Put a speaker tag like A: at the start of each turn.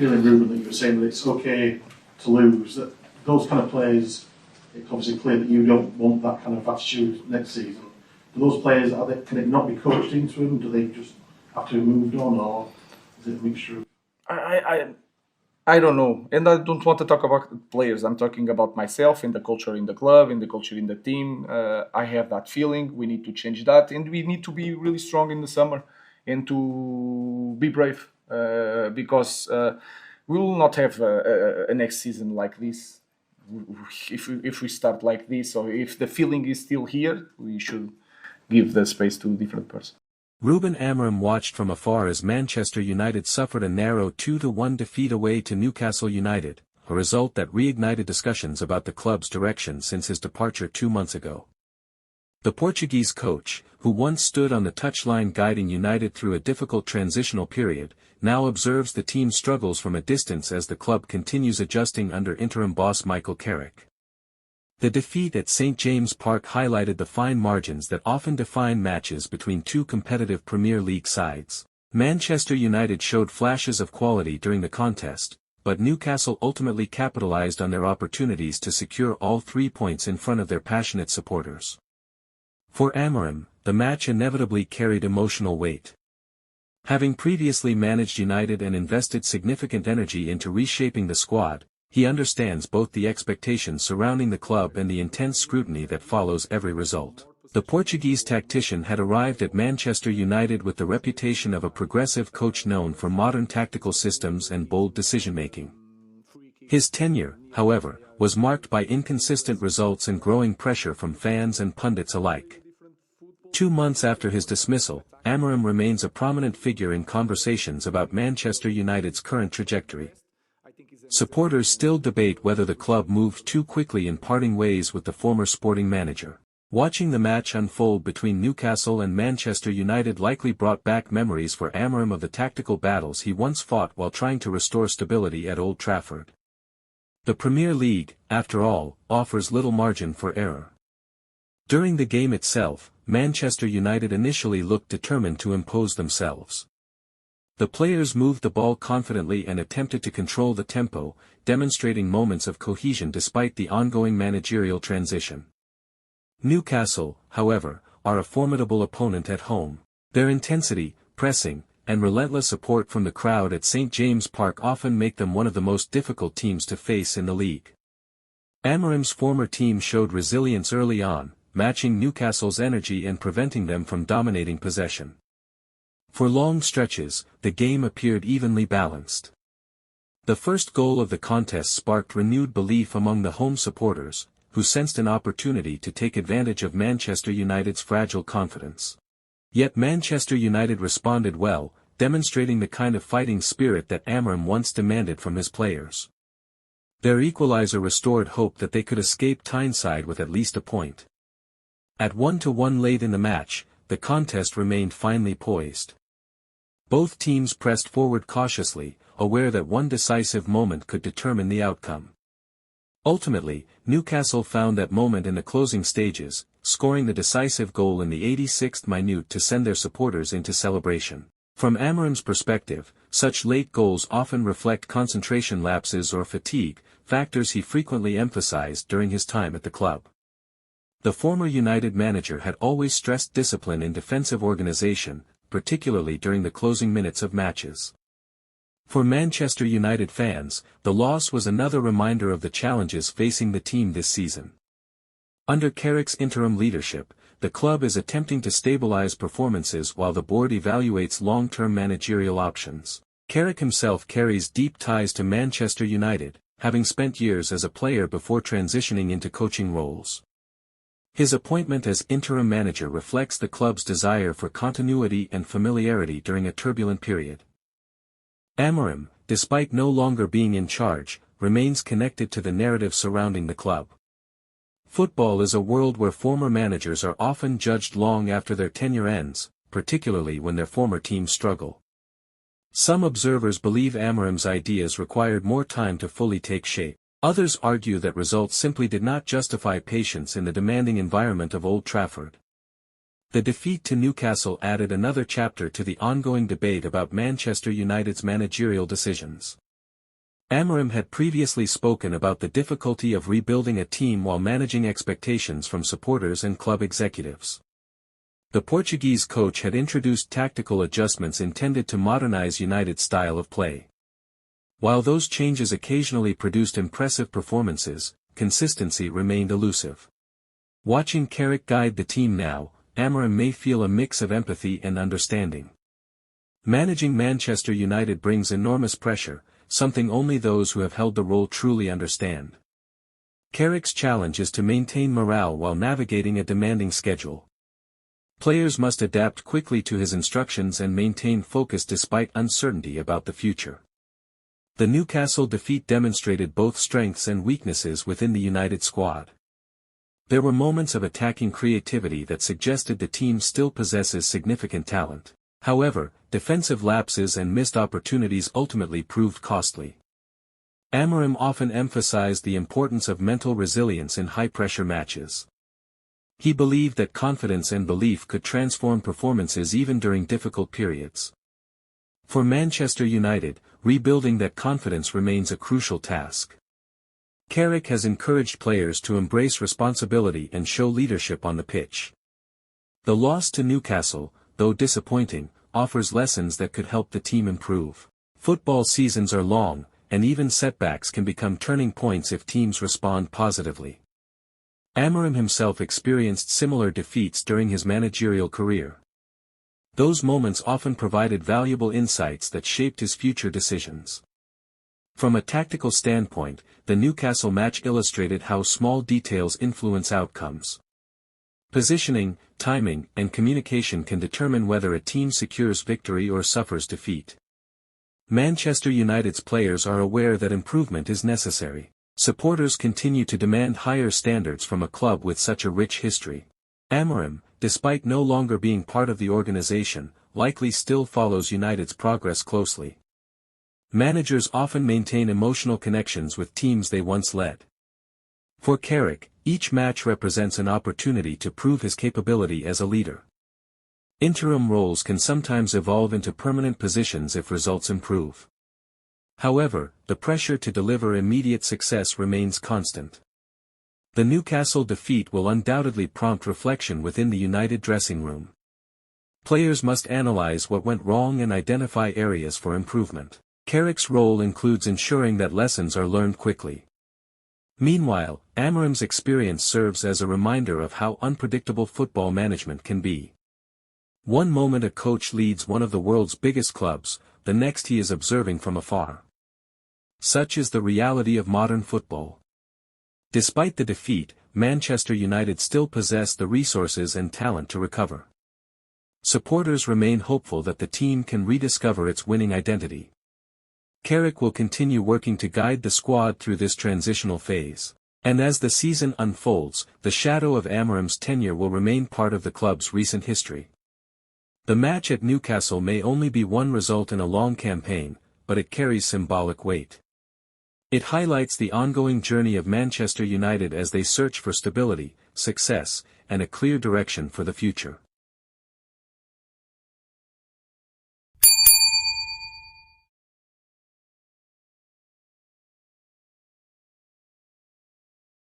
A: feeling, Ruben, that you were saying that it's okay to lose, that those kind of players, it's obviously clear that you don't want that kind of attitude next season. Do those players, can it not be coached into them? Do they just have to be moved on, or is it a mixture of...
B: I don't know, and I don't want to talk about players. I'm talking about myself and the culture in the club, and the culture in the team. I have that feeling. We need to change that, and we need to be really strong in the summer and to be brave, because we will not have a next season like this. If we start like this, or if the feeling is still here, we should give the space to a different person.
C: Ruben Amorim watched from afar as Manchester United suffered a narrow 2-1 defeat away to Newcastle United, a result that reignited discussions about the club's direction since his departure 2 months ago. The Portuguese coach, who once stood on the touchline guiding United through a difficult transitional period, now observes the team's struggles from a distance as the club continues adjusting under interim boss Michael Carrick. The defeat at St James Park highlighted the fine margins that often define matches between two competitive Premier League sides. Manchester United showed flashes of quality during the contest, but Newcastle ultimately capitalized on their opportunities to secure all 3 points in front of their passionate supporters. For Amorim, the match inevitably carried emotional weight. Having previously managed United and invested significant energy into reshaping the squad, he understands both the expectations surrounding the club and the intense scrutiny that follows every result. The Portuguese tactician had arrived at Manchester United with the reputation of a progressive coach known for modern tactical systems and bold decision-making. His tenure, however, was marked by inconsistent results and growing pressure from fans and pundits alike. 2 months after his dismissal, Amorim remains a prominent figure in conversations about Manchester United's current trajectory. Supporters still debate whether the club moved too quickly in parting ways with the former sporting manager. Watching the match unfold between Newcastle and Manchester United likely brought back memories for Amorim of the tactical battles he once fought while trying to restore stability at Old Trafford. The Premier League, after all, offers little margin for error. During the game itself, Manchester United initially looked determined to impose themselves. The players moved the ball confidently and attempted to control the tempo, demonstrating moments of cohesion despite the ongoing managerial transition. Newcastle, however, are a formidable opponent at home. Their intensity, pressing, and relentless support from the crowd at St James Park often make them one of the most difficult teams to face in the league. Amorim's former team showed resilience early on, matching Newcastle's energy and preventing them from dominating possession. For long stretches, the game appeared evenly balanced. The first goal of the contest sparked renewed belief among the home supporters, who sensed an opportunity to take advantage of Manchester United's fragile confidence. Yet Manchester United responded well, demonstrating the kind of fighting spirit that Amorim once demanded from his players. Their equalizer restored hope that they could escape Tyneside with at least a point. At 1-1 late in the match, the contest remained finely poised. Both teams pressed forward cautiously, aware that one decisive moment could determine the outcome. Ultimately, Newcastle found that moment in the closing stages, scoring the decisive goal in the 86th minute to send their supporters into celebration. From Amorim's perspective, such late goals often reflect concentration lapses or fatigue, factors he frequently emphasized during his time at the club. The former United manager had always stressed discipline in defensive organization, particularly during the closing minutes of matches. For Manchester United fans, the loss was another reminder of the challenges facing the team this season. Under Carrick's interim leadership, the club is attempting to stabilize performances while the board evaluates long-term managerial options. Carrick himself carries deep ties to Manchester United, having spent years as a player before transitioning into coaching roles. His appointment as interim manager reflects the club's desire for continuity and familiarity during a turbulent period. Amorim, despite no longer being in charge, remains connected to the narrative surrounding the club. Football is a world where former managers are often judged long after their tenure ends, particularly when their former teams struggle. Some observers believe Amorim's ideas required more time to fully take shape. Others argue that results simply did not justify patience in the demanding environment of Old Trafford. The defeat to Newcastle added another chapter to the ongoing debate about Manchester United's managerial decisions. Amorim had previously spoken about the difficulty of rebuilding a team while managing expectations from supporters and club executives. The Portuguese coach had introduced tactical adjustments intended to modernize United's style of play. While those changes occasionally produced impressive performances, consistency remained elusive. Watching Carrick guide the team now, Amorim may feel a mix of empathy and understanding. Managing Manchester United brings enormous pressure, something only those who have held the role truly understand. Carrick's challenge is to maintain morale while navigating a demanding schedule. Players must adapt quickly to his instructions and maintain focus despite uncertainty about the future. The Newcastle defeat demonstrated both strengths and weaknesses within the United squad. There were moments of attacking creativity that suggested the team still possesses significant talent. However, defensive lapses and missed opportunities ultimately proved costly. Amorim often emphasized the importance of mental resilience in high-pressure matches. He believed that confidence and belief could transform performances even during difficult periods. For Manchester United, rebuilding that confidence remains a crucial task. Carrick has encouraged players to embrace responsibility and show leadership on the pitch. The loss to Newcastle, though disappointing, offers lessons that could help the team improve. Football seasons are long, and even setbacks can become turning points if teams respond positively. Amorim himself experienced similar defeats during his managerial career. Those moments often provided valuable insights that shaped his future decisions. From a tactical standpoint, the Newcastle match illustrated how small details influence outcomes. Positioning, timing, and communication can determine whether a team secures victory or suffers defeat. Manchester United's players are aware that improvement is necessary. Supporters continue to demand higher standards from a club with such a rich history. Amorim, despite no longer being part of the organization, likely still follows United's progress closely. Managers often maintain emotional connections with teams they once led. For Carrick, each match represents an opportunity to prove his capability as a leader. Interim roles can sometimes evolve into permanent positions if results improve. However, the pressure to deliver immediate success remains constant. The Newcastle defeat will undoubtedly prompt reflection within the United dressing room. Players must analyze what went wrong and identify areas for improvement. Carrick's role includes ensuring that lessons are learned quickly. Meanwhile, Amorim's experience serves as a reminder of how unpredictable football management can be. One moment a coach leads one of the world's biggest clubs, the next he is observing from afar. Such is the reality of modern football. Despite the defeat, Manchester United still possess the resources and talent to recover. Supporters remain hopeful that the team can rediscover its winning identity. Carrick will continue working to guide the squad through this transitional phase. And as the season unfolds, the shadow of Amorim's tenure will remain part of the club's recent history. The match at Newcastle may only be one result in a long campaign, but it carries symbolic weight. It highlights the ongoing journey of Manchester United as they search for stability, success, and a clear direction for the future.